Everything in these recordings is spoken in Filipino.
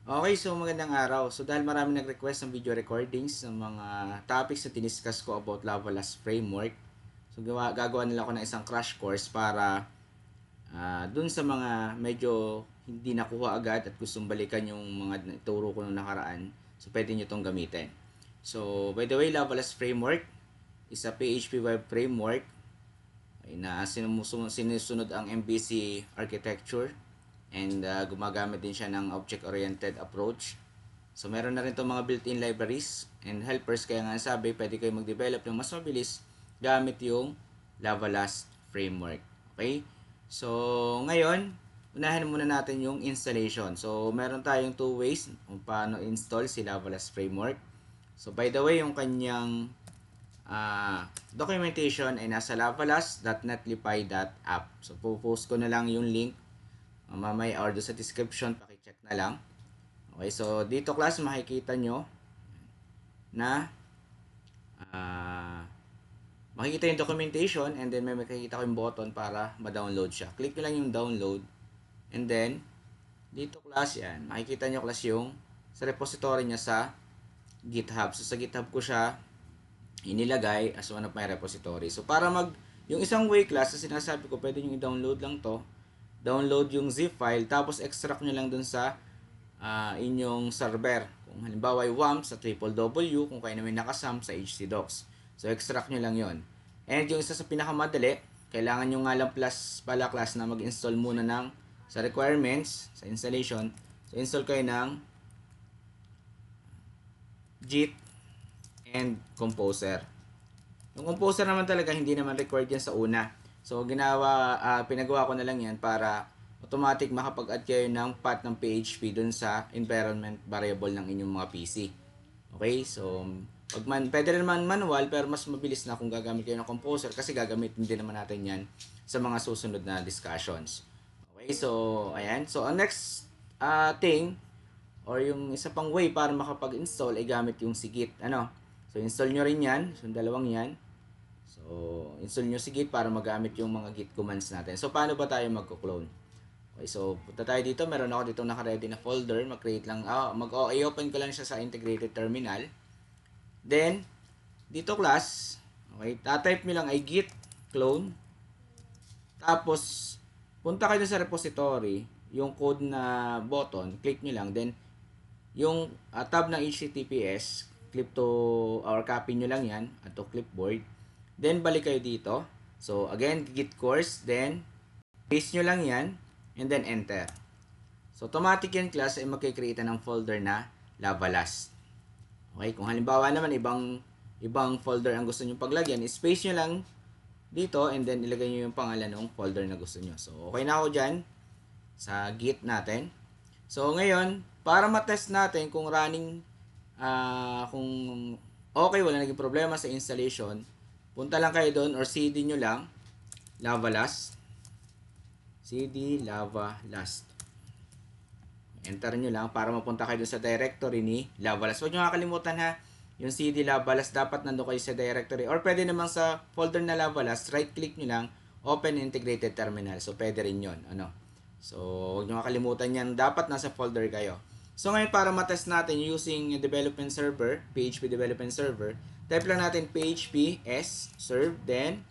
Okay, so magandang araw. So dahil marami nag-request ng video recordings ng mga topics na tiniskas ko about Lavalas Framework, so gagawa nila ako ng isang crash course para dun sa mga medyo hindi nakuha agad at gustong balikan yung mga ituro ko nung nakaraan, so pwede nyo itong gamitin. So, by the way, Lavalas Framework is a PHP web framework na sinusunod ang MVC architecture and gumagamit din siya ng object-oriented approach. So meron na rin itong mga built-in libraries and helpers, kaya nga sabi pwede kayo mag-develop ng mas mabilis gamit yung Lavalas framework. Okay? So ngayon, unahin muna natin yung installation. So meron tayong two ways kung paano install si Lavalas framework. So by the way, yung kanyang documentation ay nasa lavalas.netlify.app. So po-post ko na lang yung link mamaya or sa description, paki-check na lang. Okay, so dito class makikita nyo na makikita yung documentation and then may makikita ko yung button para ma-download siya. Click nyo lang yung download and then dito class yan, makikita nyo class yung sa repository niya sa GitHub. So sa GitHub ko siya inilagay as one of my repository. So para yung isang way class na sinasabi ko, pwede nyo i-download lang to. Download yung zip file tapos extract nyo lang dun sa inyong server. Kung halimbawa ay WAMP sa www, kung kayo naman nakasam sa HTDocs. So extract nyo lang yon. And yung isa sa pinakamadali, kailangan nyo nga lang plus pala class na mag-install muna ng sa requirements, sa installation. So install kayo ng Git and Composer. Yung Composer naman talaga hindi naman required yan sa una. So pinagawa ko na lang yan para automatic makapag-add kayo ng path ng PHP dun sa environment variable ng inyong mga PC. Okay, so pwede rin naman manual pero mas mabilis na kung gagamit kayo ng Composer kasi gagamitin din naman natin yan sa mga susunod na discussions. Okay, so ayan. So ang next thing or yung isa pang way para makapag-install ay gamit yung si Git. So install nyo rin yan. So dalawang yan. So install nyo si Git para magamit yung mga Git commands natin. So paano ba tayo magko-clone? Okay, so punta tayo dito. Meron ako dito naka-ready na folder. Mag-create lang. I-open ko lang siya sa integrated terminal. Then, dito class, okay, tatype nyo lang ay git clone. Tapos, punta kayo sa repository, yung code na button, click nyo lang. Then, yung tab ng HTTPS, clip to or copy nyo lang yan at to clipboard. Then, balik kayo dito. So, again, git course. Then, paste nyo lang yan. And then, enter. So, automatic yan class ay magkikreate ng folder na Lavalas. Okay, kung halimbawa naman ibang folder ang gusto niyo paglagyan, space nyo lang dito and then ilagay niyo yung pangalan ng folder na gusto niyo. So, okay na ako dyan sa Git natin. So, ngayon, para ma-test natin kung running, kung okay, wala naging problema sa installation, punta lang kayo doon or CD nyo lang, Lavalas, CD Lavalas. Enter nyo lang para mapunta kayo dun sa directory ni Lavalas. Huwag nyo kakalimutan ha, yung CD Lavalas dapat nandun kayo sa directory. Or pwede naman sa folder na Lavalas, right click nyo lang, open integrated terminal. So pwede rin yun. So huwag nyo kakalimutan yan, dapat nasa folder kayo. So ngayon para matest natin using development server, PHP development server, type lang natin PHP s serve, then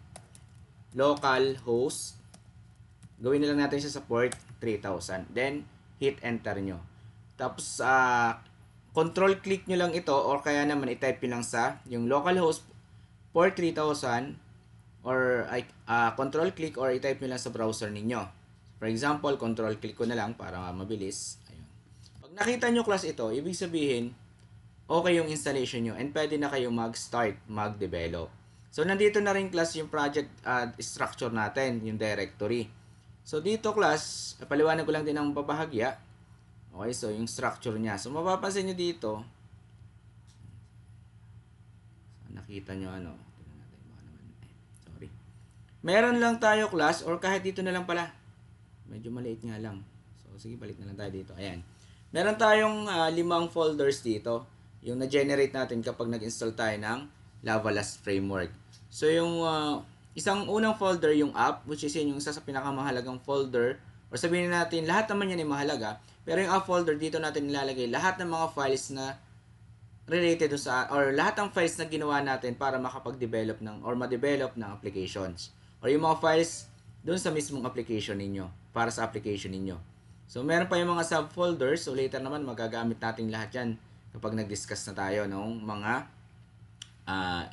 localhost. Gawin na lang natin siya sa port 3000. Then hit enter nyo. Tapos, control click nyo lang ito or kaya naman i-type nyo lang sa yung localhost port 3000 or control click or i-type nyo lang sa browser ninyo. For example, control click ko na lang para mabilis. Ayun. Pag nakita nyo class ito, ibig sabihin, okay yung installation nyo and pwede na kayo mag-start, mag-develop. So, nandito na rin class yung project structure natin, yung directory. So, dito class, paliwanag ko lang din ang babahagya. Okay, so yung structure niya. So, mapapansin nyo dito, nakita nyo tingnan natin, baka naman, sorry. Meron lang tayo class, or kahit dito na lang pala. Medyo maliit nga lang. So, sige, balik na lang tayo dito. Ayan. Meron tayong 5 folders dito. Yung na-generate natin kapag nag-install tayo ng Lavalas framework. So, yung isang unang folder yung app, which is yun yung isa sa pinakamahalagang folder, or sabihin natin lahat naman yan ay mahalaga, Pero yung app folder, dito natin nilalagay lahat ng mga files na related sa, or lahat ng files na ginawa natin para makapag-develop ng, or ma-develop ng applications. Or yung mga files dun sa mismong application ninyo, para sa application ninyo. So, meron pa yung mga subfolders. So, later naman, magagamit natin lahat yan kapag nag-discuss na tayo ng mga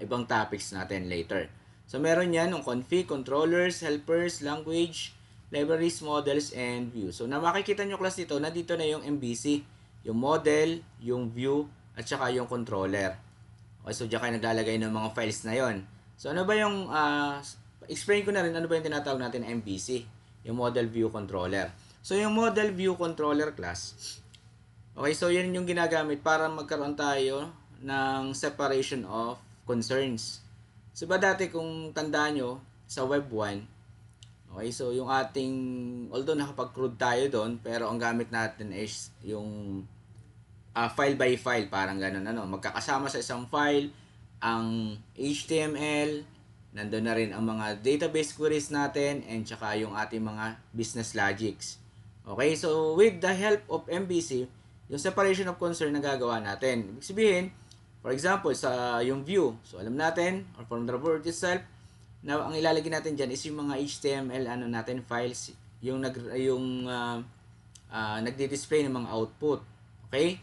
ibang topics natin later. So, meron yan ng config, controllers, helpers, language, libraries, models, and view. So, na makikita nyo class dito, nandito na yung MVC, yung model, yung view, at saka yung controller. Okay, so, diyan kayo naglalagay ng mga files na yon. So, ano ba yung, explain ko na rin ano ba yung tinatawag natin na MVC, yung model view controller. So, yung model view controller class, okay, so yan yung ginagamit para magkaroon tayo ng separation of concerns. So ba dati kung tandaan nyo, sa Web 1, okay, so yung ating, although nakapag-crude tayo doon, pero ang gamit natin is yung file by file, parang ganun, ano, magkakasama sa isang file, ang HTML, nandun na rin ang mga database queries natin, and tsaka yung ating mga business logics. Okay, so with the help of MVC, yung separation of concern na gagawa natin. Ibig sabihin, for example, sa yung view, so alam natin, or from the word itself, na ang ilalagay natin dyan is yung mga HTML ano natin files, yung nagdi-display ng mga output. Okay?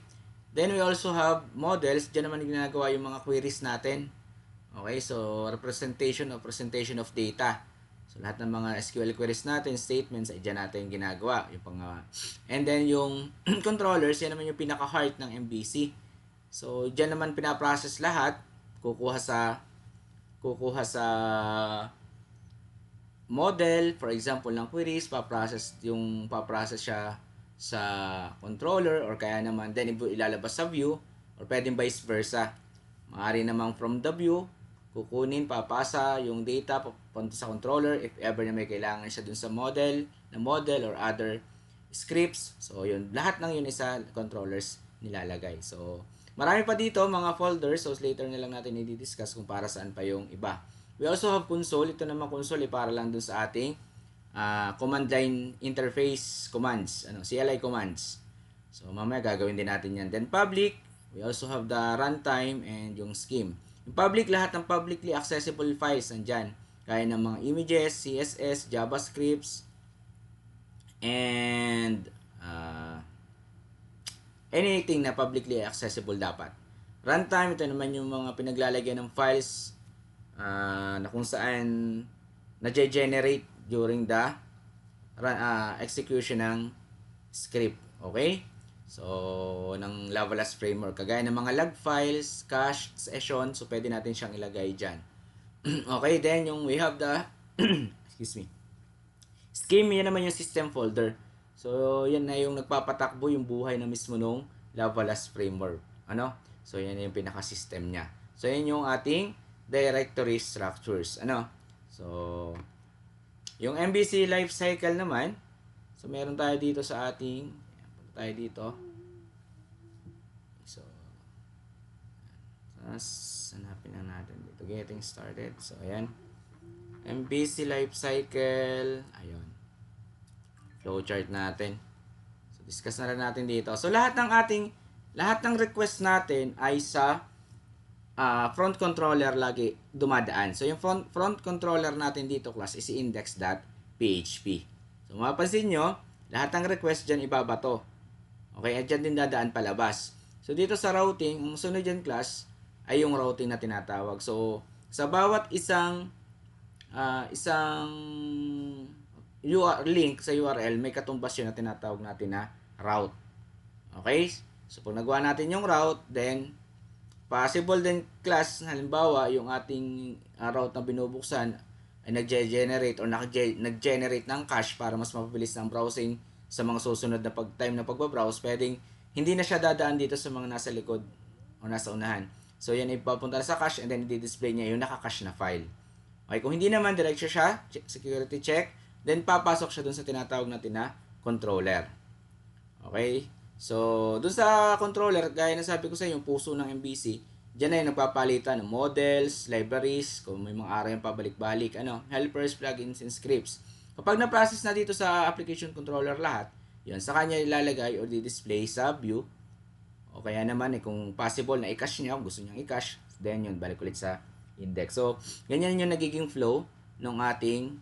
Then we also have models, dyan naman ginagawa yung mga queries natin. Okay, so representation of data. So lahat ng mga SQL queries natin, statements, ay dyan natin ginagawa. And then yung controllers, yan naman yung pinaka-heart ng MVC. So, dyan naman pinaprocess lahat, kukuha sa model, for example, ng queries, paprocess siya sa controller, or kaya naman then ilalabas sa view, or pwedeng vice versa. Maaari namang from the view, kukunin, papasa yung data papunta sa controller if ever na may kailangan siya dun sa model or other scripts. So, yun. Lahat ng yun isa controllers nilalagay. So, marami pa dito mga folders, so later na lang natin i-discuss kung para saan pa yung iba. We also have console. Ito naman console para lang dun sa ating command line interface commands, CLI commands. So mamaya gagawin din natin yan. Then public, we also have the runtime and yung scheme. Yung public, lahat ng publicly accessible files nandyan. Kaya ng mga images, CSS, JavaScripts, and anything na publicly accessible dapat. Runtime, ito naman yung mga pinaglalagyan ng files na kung saan na-generate during the execution ng script. Okay? So, ng Lavalas framework. Kagaya ng mga log files, cache, session, so pwede natin siyang ilagay dyan. Okay, then we have the excuse me. Scheme, yan naman yung system folder. So, yan na yung nagpapatakbo yung buhay na mismo nung Lavalas framework. Ano? So, yan yung pinaka-system niya. So, yan yung ating directory structures. Ano? So, yung MVC lifecycle naman, so, meron tayo dito sa ating, punta tayo dito. So, hanapin na natin dito. Getting started. So, ayan. MVC lifecycle. Ayun. Flowchart natin. So, discuss na rin natin dito. So, lahat ng request natin ay sa front controller lagi dumadaan. So, yung front controller natin dito, class, is index.php. So, mapapansin nyo, lahat ng request dyan ibabato. Okay, at dyan din dadaan palabas. So, dito sa routing, ang sunod dyan, class, ay yung routing na tinatawag. So, sa bawat isang link sa URL, may katumbas yun na tinatawag natin na route. Okay? So, pag nagawa natin yung route, then, possible din, class, halimbawa, yung ating route na binubuksan ay nag-generate or nag-generate ng cache para mas mapabilis ng browsing sa mga susunod na time na pagbabrowse, pwedeng hindi na siya dadaan dito sa mga nasa likod o nasa unahan. So, yan ipapunta na sa cache and then i-display niya yung naka-cache na file. Okay, kung hindi naman, diretso siya, security check, then papasok siya dun sa tinatawag natin na controller. Okay? So, dun sa controller, gaya na sabi ko sa inyo, yung puso ng MVC, dyan na yung nagpapalitan ng models, libraries, kung may mga araw yung pabalik-balik, helpers, plugins, and scripts. Kapag na-process na dito sa application controller lahat, Yun, sa kanya ilalagay or di-display sa view. O kaya naman kung possible na i-cache niya, gusto niyang i-cache, then yun, balik ulit sa index. So, ganyan yung nagiging flow ng ating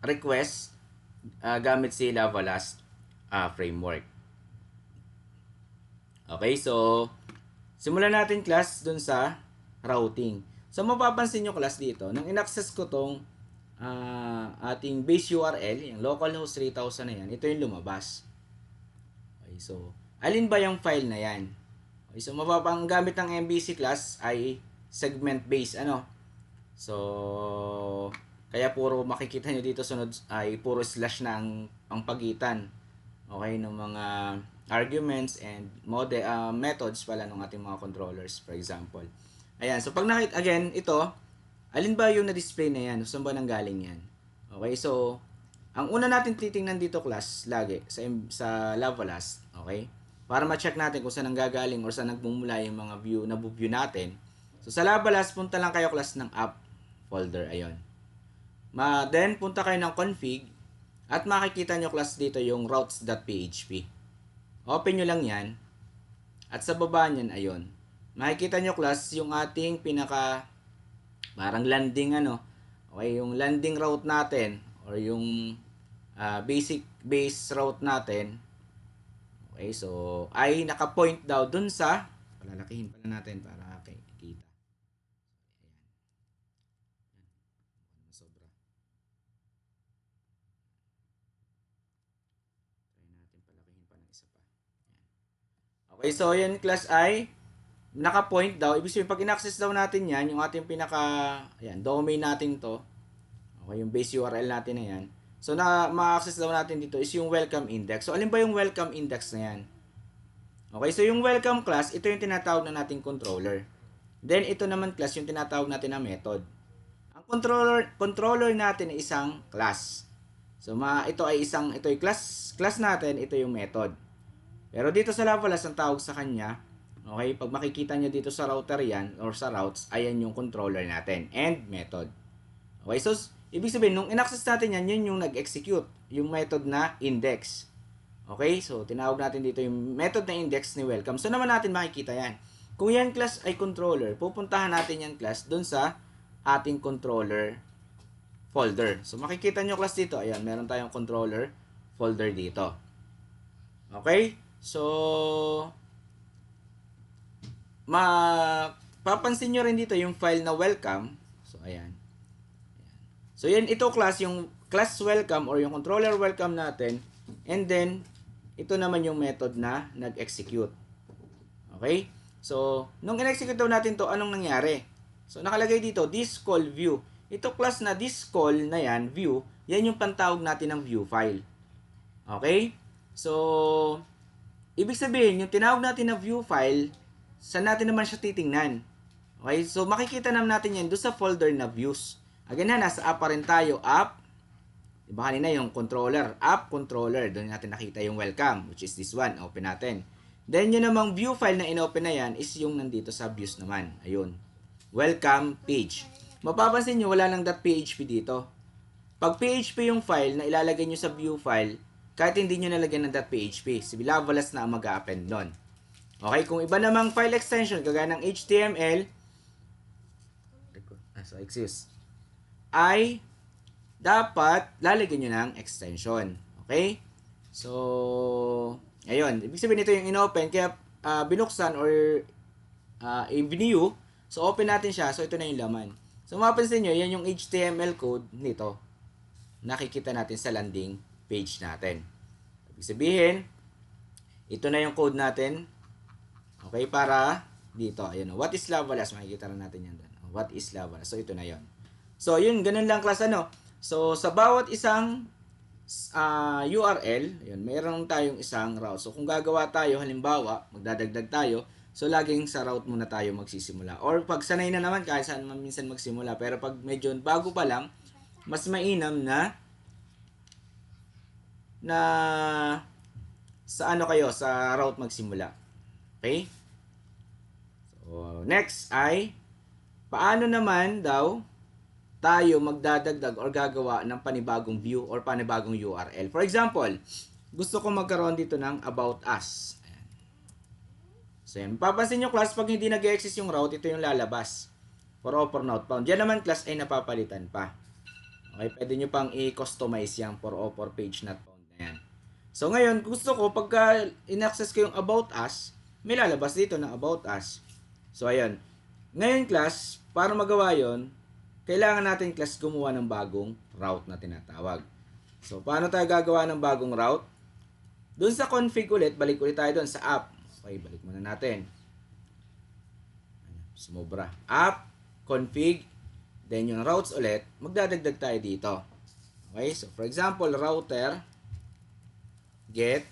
request gamit si Lavalas framework. Okay, so simulan natin class dun sa routing. So, mapapansin nyo class dito, nung in-access ko tong ating base URL, yung localhost 3000 na yan, ito yung lumabas. Okay, so, alin ba yung file na yan? Okay, so, ang gamit ng MVC class ay segment-based, ano? So, kaya puro makikita nyo dito sunod ay puro slash na ang pagitan. Okay, ng mga arguments and methods pala ng ating mga controllers, for example. Ayan, so pag nakita, again, ito, alin ba yung na-display na yan? Saan ba nanggaling yan? Okay, so, ang una natin titingnan dito class, lagi, sa Lavalas, okay? Para ma-check natin kung saan nanggagaling or saan nagmumula yung mga view natin. So, sa Lavalas, punta lang kayo class ng app folder, ayun. Then, punta kayo ng config, at makikita nyo class dito yung routes.php. Open nyo lang yan. At sa baba nyan, ayun. Makikita nyo class yung ating parang landing Okay, yung landing route natin or yung basic base route natin. Okay, so ay naka-point daw dun sa, palalakihin pala natin para kita. Ayan. Sobra. Try natin palakihin pa ng isa pa. Ayan. Okay, so yan class ay naka-point daw. Ibig sabihin, pag in-access daw natin yan, yung ating domain natin to, okay, yung base URL natin na yan. So, ma-access daw natin dito is yung welcome index. So, alin ba yung welcome index na yan? Okay, so yung welcome class, ito yung tinatawag na nating controller. Then, ito naman class, yung tinatawag natin na method. Ang controller natin ay isang class. So, ito ay class natin, ito yung method. Pero dito sa Lavalas, ang tawag sa kanya, okay, pag makikita nyo dito sa router yan, or sa routes, ayan yung controller natin, and method. Okay, so, ibig sabihin, nung in-access natin yan, yun yung nag-execute, yung method na index. Okay, so, tinawag natin dito yung method na index ni welcome. So, naman natin makikita yan. Kung yan class ay controller, pupuntahan natin yan class dun sa ating controller folder. So, makikita nyo class dito, ayan, meron tayong controller folder dito. Okay, so, papansin nyo rin dito yung file na welcome. So, ayan. So, yan, ito class, yung class welcome or yung controller welcome natin. And then, ito naman yung method na nag-execute. Okay? So, nung in-execute daw natin to, anong nangyari? So, nakalagay dito, this call view. Ito class na this call na yan, view, yan yung pantawag natin ng view file. Okay? So, ibig sabihin, yung tinawag natin na view file, saan natin naman siya titingnan? Okay? So, makikita naman natin yan doon sa folder na views. Again na, nasa app pa rin tayo, app. Diba kanina yung controller, app controller. Doon natin nakita yung welcome, which is this one. Open natin. Then, yun namang view file na inopen na yan is yung nandito sa views naman. Ayun. Welcome page. Mapapansin nyo, wala lang .php dito. Pag PHP yung file na ilalagay nyo sa view file, kahit hindi nyo nalagyan ng .php, si Lavalas na ang mag-append nun. Okay, kung iba namang file extension, kagaya ng HTML, ay dapat lalagyan nyo ng extension. Okay? So, ayun. Ibig sabihin ito yung inopen, kaya binuksan or i-view. So, open natin siya. So, ito na yung laman. So, mapapansin nyo, yan yung HTML code nito. Nakikita natin sa landing page natin. Ibig sabihin, ito na yung code natin. Okay, para dito. Ayun. What is Lavalas? Makikita na natin yan. What is Lavalas? So, ito na yon. So, yun. Ganun lang class So, sa bawat isang URL, yun, mayroon tayong isang route. So, kung gagawa tayo, halimbawa, magdadagdag tayo, so, laging sa route muna tayo magsisimula. Or, pag sanay na naman, kahit saan man minsan magsimula. Pero, pag medyo bago pa lang, mas mainam na sa sa route magsimula. Okay? So, next ay, paano naman daw tayo magdadagdag or gagawa ng panibagong view or panibagong URL. For example, gusto ko magkaroon dito ng about us. Ayan. So, yan. Papansin nyo class, pag hindi nag-exist yung route, ito yung lalabas. For offer not found. Yan naman class ay napapalitan pa. Okay, pwede nyo pang i-customize yung for offer page not found na yan. So, ngayon, gusto ko, pagka in-access ko yung about us, may lalabas dito ng about us. So, ayan. Ngayon class, para magawa yon, kailangan natin class gumawa ng bagong route na tinatawag. So, paano tayo gagawa ng bagong route? Doon sa config ulit, balik ulit tayo doon sa app. Okay, balik muna natin. Sumobra. App, config, then yung routes ulit, magdadagdag tayo dito. Okay, so for example, router, get,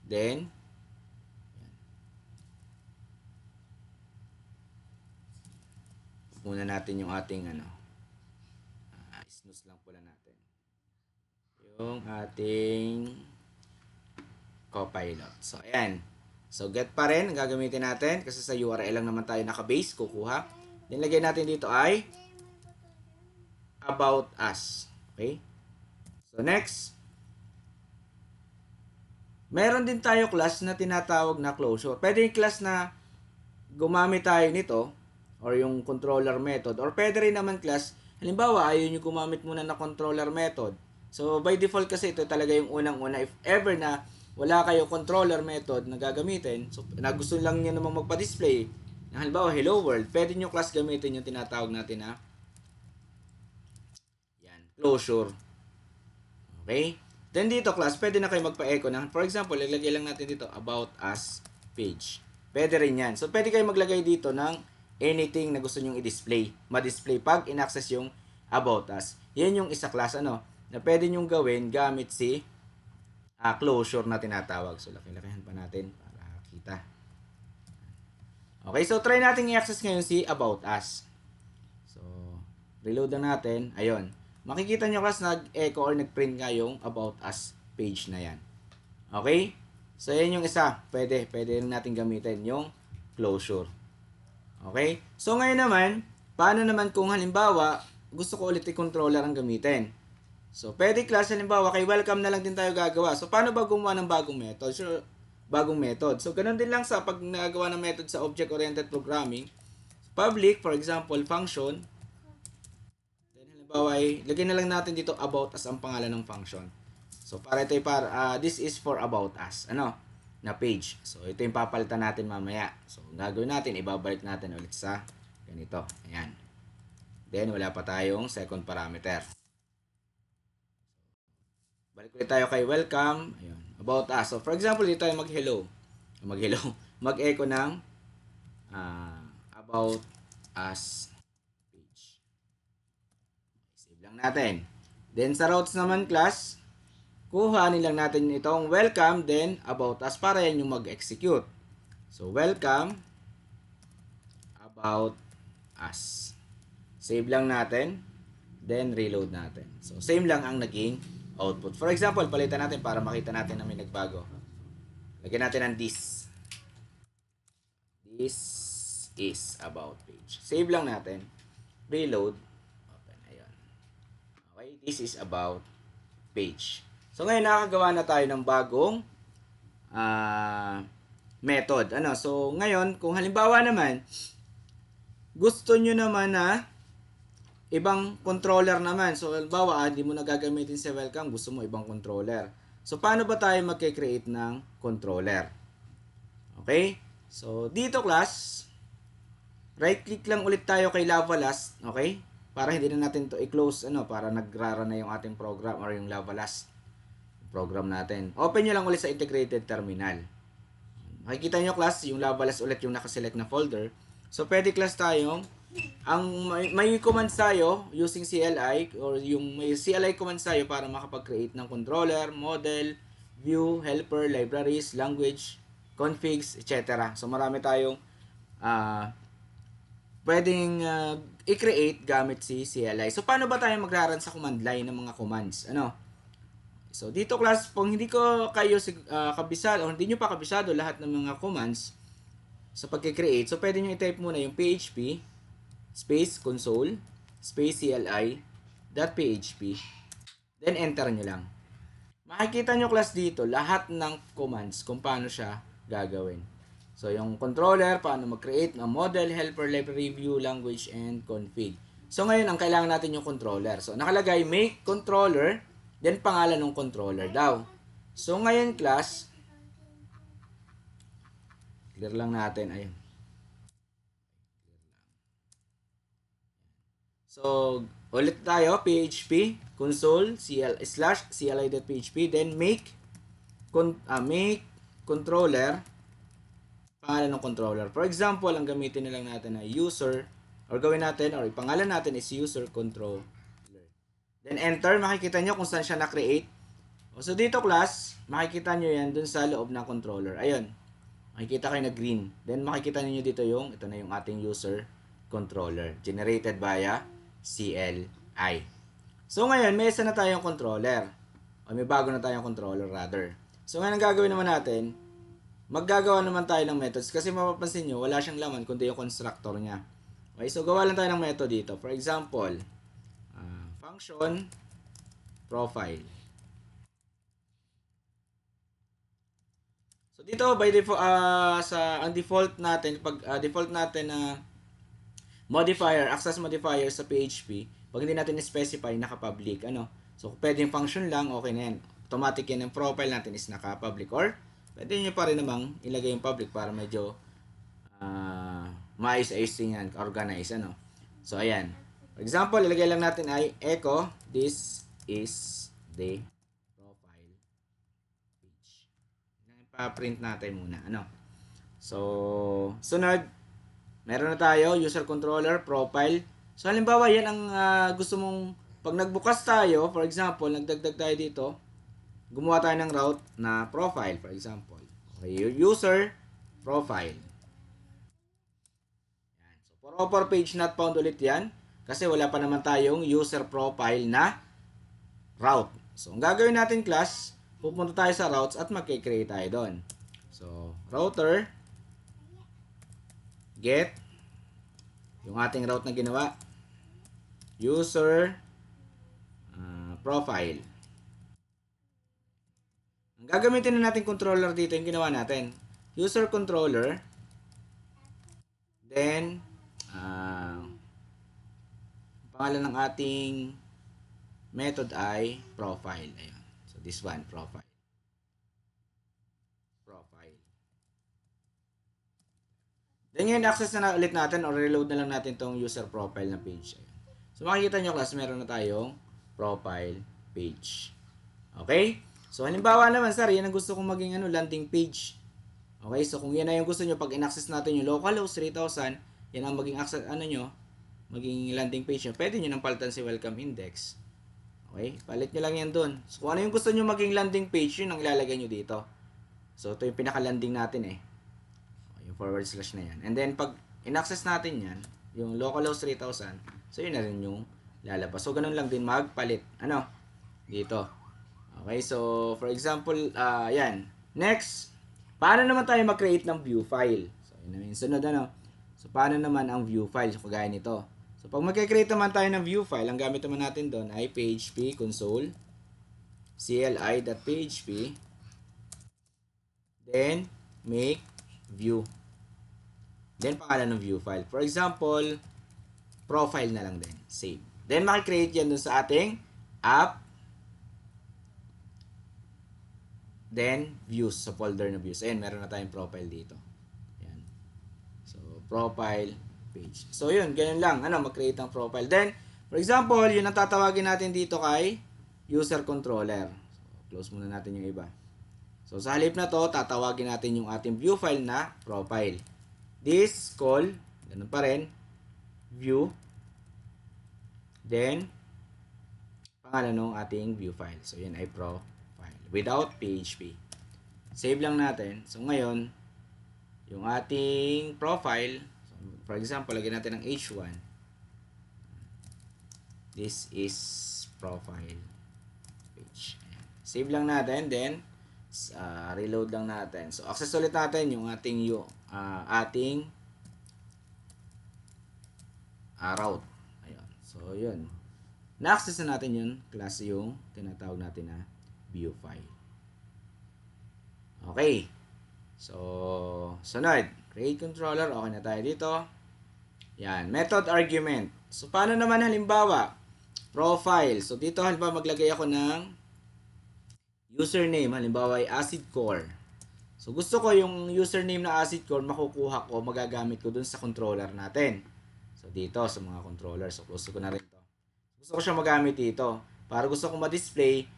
then, muna natin yung ating snooze lang pula natin. Yung ating copilot. So, ayan. So, get pa rin ang gagamitin natin kasi sa URL lang naman tayo naka-base, kukuha. Then, lagay natin dito ay about us. Okay? So, next. Meron din tayo class na tinatawag na closure. Pwede yung class na gumamit tayo nito or yung controller method. Or pwede rin naman class, halimbawa, ayaw nyo gumamit muna na controller method. So, by default kasi ito talaga yung unang-una. If ever na wala kayo controller method na gagamitin, so na gusto lang niya namang magpa-display, na halimbawa, hello world, pwede nyo class gamitin yung tinatawag natin na yan, closure. Okay? Then dito class, pwede na kayo magpa-echo ng, for example, ilalagay lang natin dito, about us page. Pwede rin yan. So, pwede kayo maglagay dito ng anything na gusto nyong i-display. Ma-display pag in-access yung about us. Yan yung isa class, na pwede nyong gawin gamit si closure na tinatawag. So, laki-lakihan pa natin para kita. Okay, so try natin i-access ngayon si about us. So, reload na natin. Ayun. Makikita nyo kasi nag-echo or nag-print nga yung about us page na yan. Okay? So, yan yung isa. Pwede natin gamitin yung closure. Okay? So, ngayon naman, paano naman kung halimbawa, gusto ko ulit i-controller ang gamitin? So, pwede class, halimbawa, kay welcome na lang din tayo gagawa. So, paano ba gumawa ng bagong method? So, ganun din lang sa pag nagawa ng method sa object-oriented programming. Public, for example, function. Then, halimbawa, lagyan na lang natin dito about us ang pangalan ng function. So, para ito this is for about us. Na page. So, ito yung papalitan natin mamaya. So, gagawin natin, ibabalik natin ulit sa ganito. Ayan. Then, wala pa tayong second parameter. Balik ulit tayo kay welcome. Ayun. About us. So, for example, dito tayo mag-hello. Mag-echo ng about us page. Save lang natin. Then, sa routes naman class, kuhanin lang natin itong welcome, then about us para yan yung mag-execute. So, welcome, about us. Save lang natin, then reload natin. So, same lang ang naging output. For example, palitan natin para makita natin na may nagbago. Lagyan natin ng this. This is about page. Save lang natin. Reload. Open. Ayun. Okay, this is about page. So, ngayon nakagawa na tayo ng bagong method. So, ngayon, kung halimbawa naman, gusto nyo naman na ibang controller naman. So, halimbawa, hindi mo na gagamitin sa welcome, gusto mo ibang controller. So, paano ba tayo magkikreate ng controller? Okay? So, dito class, right-click lang ulit tayo kay Lavalas. Okay? Para hindi na natin to i-close, para nagrara na yung ating program or yung Lavalas program natin. Open nyo lang ulit sa integrated terminal. Makikita nyo class, yung Lavalas ulit yung nakaselect na folder. So, pwede class tayong may commands tayo using CLI or yung may CLI commands tayo para makapag-create ng controller, model, view, helper, libraries, language, configs, etc. So marami tayong pwedeng i-create gamit si CLI. So paano ba tayo magra-run sa command line ng mga commands? So dito class, kung hindi ko kayo kabisado o hindi nyo pa kabisado lahat ng mga commands sa pag-create, so pwede nyo i-type muna yung PHP space console space CLI .php, then enter nyo lang. makikita nyo class dito lahat ng commands kung paano siya gagawin. So, yung controller, paano mag-create ng model, helper, library, review, language, and config. So, ngayon, ang kailangan natin yung controller. So, nakalagay, make controller, then pangalan ng controller daw. So, ngayon, class, clear lang natin. Ayun. So, ulit tayo, PHP, console, cli.php, then make controller, pangalan ng controller. For example, ang gamitin na lang natin ay user, or gawin natin, or ipangalan natin is user controller. Then enter, makikita nyo kung saan siya na-create. So dito class, makikita nyo yan dun sa loob ng controller. Ayun, makikita kayo na green. Then makikita niyo dito ito na yung ating user controller. Generated via CLI. So ngayon, may isa na tayong controller. O may bago na tayong controller rather. So ngayon, ang gagawin naman natin, maggagawa naman tayo ng methods kasi mapapansin nyo, wala siyang laman kundi yung constructor niya. Okay, so gawa lang tayo ng method dito. For example, function profile. So dito by default ang default natin default natin na modifier, access modifier sa PHP, pag hindi natin specify naka-public, So pwedeng function lang, okay na yan. Automatic yan ang profile natin is naka-public, or pwede nyo pa rin namang ilagay yung public para medyo maayos-ayos din yan, organize, So, ayan. For example, ilagay lang natin ay echo, this is the profile page. Pa-print natin muna, So, sunod, meron na tayo, user controller, profile. So, halimbawa, yan ang gusto mong, pag nagbukas tayo, for example, nagdagdag tayo dito, gumawa tayo ng route na profile, for example. Okay, user profile. Yan. So, for page not found ulit yan, kasi wala pa naman tayong user profile na route. So, ang gagawin natin class, pupunta tayo sa routes at magkikreate tayo doon. So, router, get, yung ating route na ginawa, user profile. Ang gagamitin na natin controller dito, yung ginawa natin, user controller, then pangalan ng ating method ay profile. Ayan. So, this one, profile. Then ngayon, access na ulit natin or reload na lang natin tong user profile na page. Ayan. So, makikita nyo class, meron na tayong profile page. Okay? So, halimbawa naman, sir, yan ang gusto kong maging landing page. Okay? So, kung yan na yung gusto nyo, pag in-access natin yung localhost 3000, yan ang maging access, maging landing page nyo. Pwede nyo nang palitan si welcome index. Okay? Palit nyo lang yan dun. So, kung ano yung gusto nyo maging landing page, yun ang ilalagay nyo dito. So, ito yung pinaka-landing natin yung forward slash na yan. And then, pag in-access natin yan, yung localhost 3000, so yun na rin yung lalabas. So, ganun lang din magpalit. Dito. Okay, so, for example, yan. Next, paano naman tayo mag-create ng view file? So, yun na yung sunod, So, paano naman ang view file? So, kagaya nito. So, pag mag-create naman tayo ng view file, ang gamit naman natin doon ay php console cli.php then make view. Then, pangalan ng view file. For example, profile na lang din. Save. Then, makikreate yan dun sa ating app. Then, views. Sa folder na views. Ayan, meron na tayong profile dito. Ayan. So, profile page. So, yun. Ganyan lang. Mag-create ng profile. Then, for example, yun ang tatawagin natin dito kay user controller. So, close muna natin yung iba. So, sa halip na to, tatawagin natin yung ating view file na profile. This call, ganun pa rin, view, then, pangalan ng ating view file. So, yan ay profile without PHP. Save lang natin. So, ngayon, yung ating profile, so, for example, lagyan natin ng H1. This is profile page. Save lang natin, then, reload lang natin. So, access ulit natin yung ating route. Ayun. So, yun. Na-access na natin yun. Class yung tinatawag natin na view file. Okay. So, sunod. Create controller. Okay na tayo dito. Yan. Method argument. So, paano naman halimbawa? Profile. So, dito halimbawa maglagay ako ng username. Halimbawa ay acid core. So, gusto ko yung username na acid core makukuha ko, magagamit ko dun sa controller natin. So, dito sa mga controller. So, close ko na rin to. Gusto ko siya magamit dito. Para gusto ko ma-display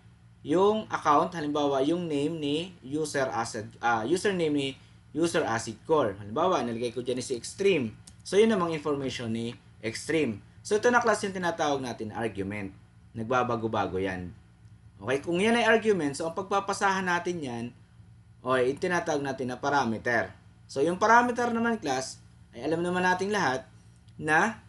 yung account, halimbawa yung name ni username ni user acid core. Halimbawa, nilagay ko dyan si extreme. So, yun namang information ni extreme. So, ito na class yung tinatawag natin argument. Nagbabago-bago yan. Okay, kung yan ay argument, so ang pagpapasahan natin yan, okay, tinatawag natin na parameter. So, yung parameter naman class, ay alam naman nating lahat na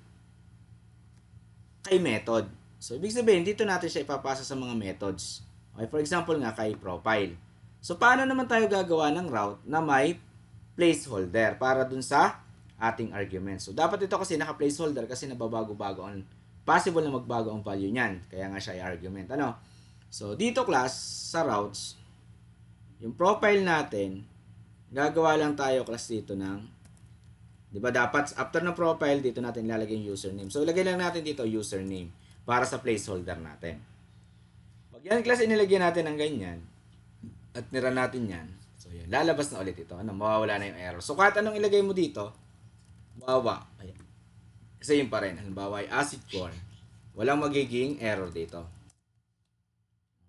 kay method. So, ibig sabihin, dito natin siya ipapasa sa mga methods. Okay, for example nga, kay profile. So, paano naman tayo gagawa ng route na may placeholder para dun sa ating argument. So, dapat ito kasi naka-placeholder kasi nababago-bago ang possible na magbago ang value niyan. Kaya nga siya ay argument. Ano? So, dito class, sa routes, yung profile natin, gagawa lang tayo class dito ng, di ba dapat after ng profile, dito natin ilalagay yung username. So, ilagay lang natin dito username para sa placeholder natin. Pag yan class inilagay natin ng ganyan, at nira natin yan, so yun, lalabas na ulit ito. Ano, mawawala na yung error. So, kahit anong ilagay mo dito, bawa, ayan. Kasi yun pa rin. Halimbawa ay acid core, walang magiging error dito.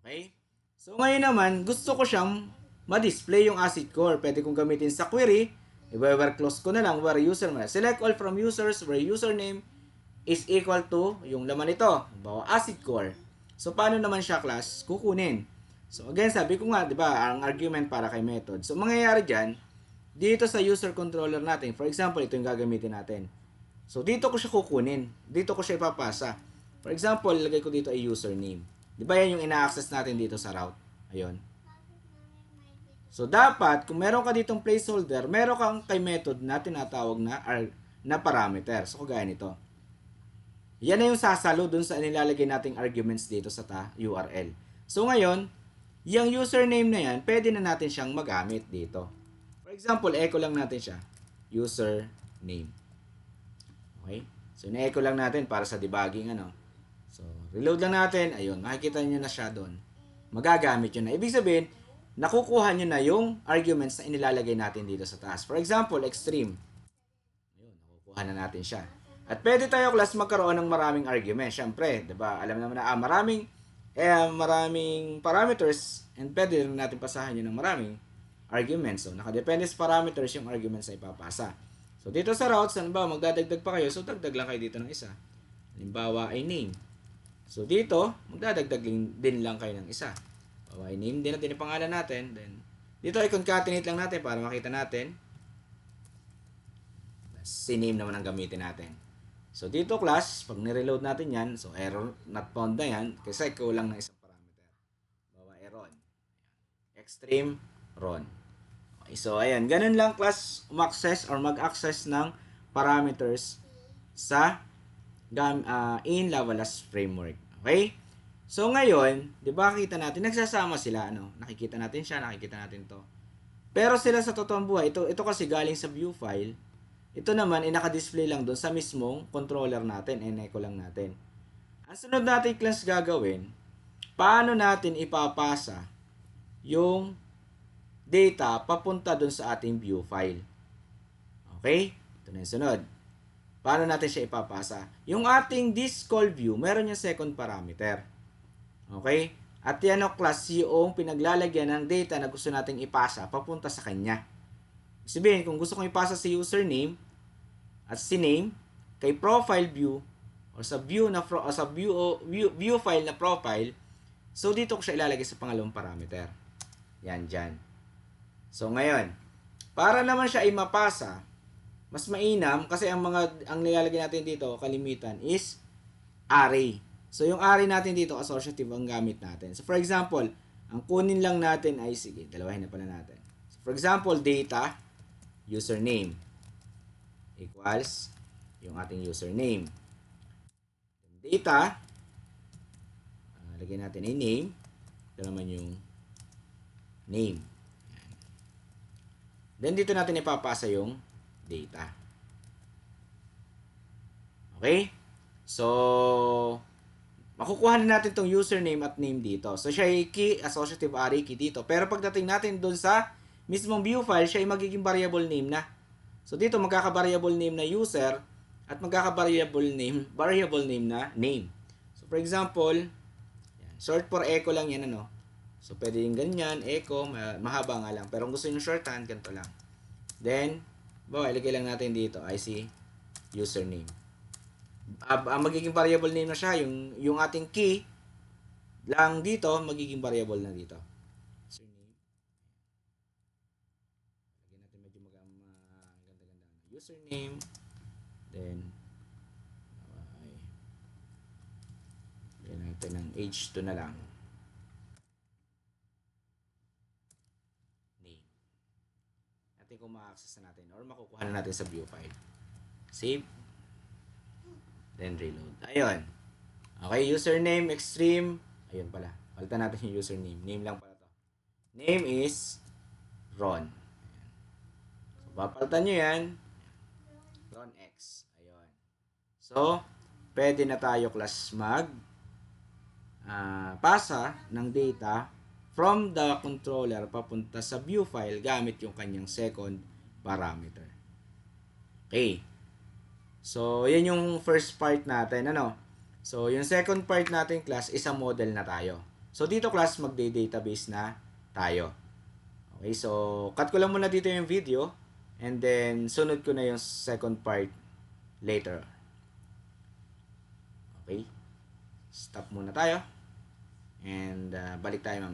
Okay? So, ngayon naman, gusto ko siyang ma-display yung acid core. Pwede kong gamitin sa query. Where close ko na lang, where user na. Select all from users where username is equal to yung laman nito. Halimbawa, acid core. So, paano naman siya, class? Kukunin. So, again, sabi ko nga, di ba, ang argument para kay method. So, mangyayari dyan, dito sa user controller natin, for example, ito yung gagamitin natin. So, dito ko siya kukunin. Dito ko siya ipapasa. For example, ilagay ko dito ay username. Di ba yan yung ina-access natin dito sa route? Ayun. So, dapat, kung meron ka ditong placeholder, meron kang kay method na tinatawag na parameter. So, kagaya nito. Yan na yung sasalo dun sa nilalagay nating arguments dito sa URL. So, ngayon, yung username na yan, pwede na natin siyang magamit dito. For example, echo lang natin siya. Username. Okay? So, na-echo lang natin para sa debugging, ano. So, reload lang natin. Ayun, makikita nyo na siya doon. Magagamit yun na. Ibig sabihin, nakukuha nyo na yung arguments na inilalagay natin dito sa taas. For example, extreme. Ayun, nakukuha na natin siya. At pwede tayo, class, magkaroon ng maraming arguments. Siyempre, diba, alam naman na, maraming parameters and pwede rin natin pasahan yun ng maraming arguments. So, nakadepende sa parameters yung arguments na ipapasa. So, dito sa routes, halimbawa, magdadagdag pa kayo. So, dagdag lang kayo dito ng isa. Halimbawa, ay name. So, dito, magdadagdag din lang kayo ng isa. Halimbawa, ay name din natin yung pangalan natin. Then, dito ay concatenate lang natin para makita natin. Si name naman ang gamitin natin. So, dito class, pag nireload natin yan, so error not found na yan kasi kulang ng isang parameter. Bawa error. Extreme ron. Okay, so, ayan. Ganun lang class umaccess or mag-access ng parameters sa in Lavalas framework. Okay? So, ngayon, di ba kita natin, nagsasama sila. Ano? Nakikita natin siya, nakikita natin to. Pero sila sa totoong buhay, ito kasi galing sa view file. Ito naman, naka-display lang doon sa mismong controller natin. Echo lang natin. Ang sunod natin class gagawin, paano natin ipapasa yung data papunta doon sa ating view file. Okay? Ito na yung sunod. Paano natin siya ipapasa? Yung ating this-call view, meron yung second parameter. Okay? At yan o class, yung pinaglalagyan ng data na gusto nating ipasa papunta sa kanya. Sabihin, kung gusto kong ipasa si username at si name kay profile view o sa view na sa view file na profile, so dito ko siya ilalagay sa pangalawang parameter. Yan dyan. So ngayon, para naman siya ay mapasa, mas mainam kasi ang nilalagay natin dito kalimitan is array. So yung array natin dito associative ang gamit natin. So for example, ang kunin lang natin ay sige, dalawahin na pala natin. So for example, data username equals yung ating username. Data, lagyan natin ay name. Ito naman yung name. Then dito natin ipapasa yung data. Okay? So, makukuha na natin tong username at name dito. So, siya ay key, associative array key dito. Pero pagdating natin dun sa mismong view file, siya ay magiging variable name na. So, dito magkaka-variable name na user at magkaka-variable name na name. So, for example, yan, short for echo lang yan, ano. So, pwede yung ganyan, echo, mahaba nga lang. Pero kung gusto nyo shorthand, ganito lang. Then, ilagay lang natin dito, IC username. Ang magiging variable name na siya, yung ating key lang dito, magiging variable na dito. Username. Lagyan natin medyo ganda-ganda. Username. Then, lagyan natin ng H2 na lang. Name. Natin kung ma-access na natin or makukuha na natin sa view file. Save. Then reload. Ayun. Okay, username, extreme. Ayun pala. Palitan natin yung username. Name lang pala to. Name is Ron. So, papalitan nyo yan. Ron X. Ayun. So, pwede na tayo class pasa ng data from the controller papunta sa view file gamit yung kanyang second parameter. Okay. So, yan yung first part natin, ano? So, yung second part natin class is a model na tayo. So, dito class magde-database na tayo. Okay, so, cut ko lang muna dito yung video and then sunod ko na yung second part later. Okay? Stop muna tayo and balik tayo mamaya.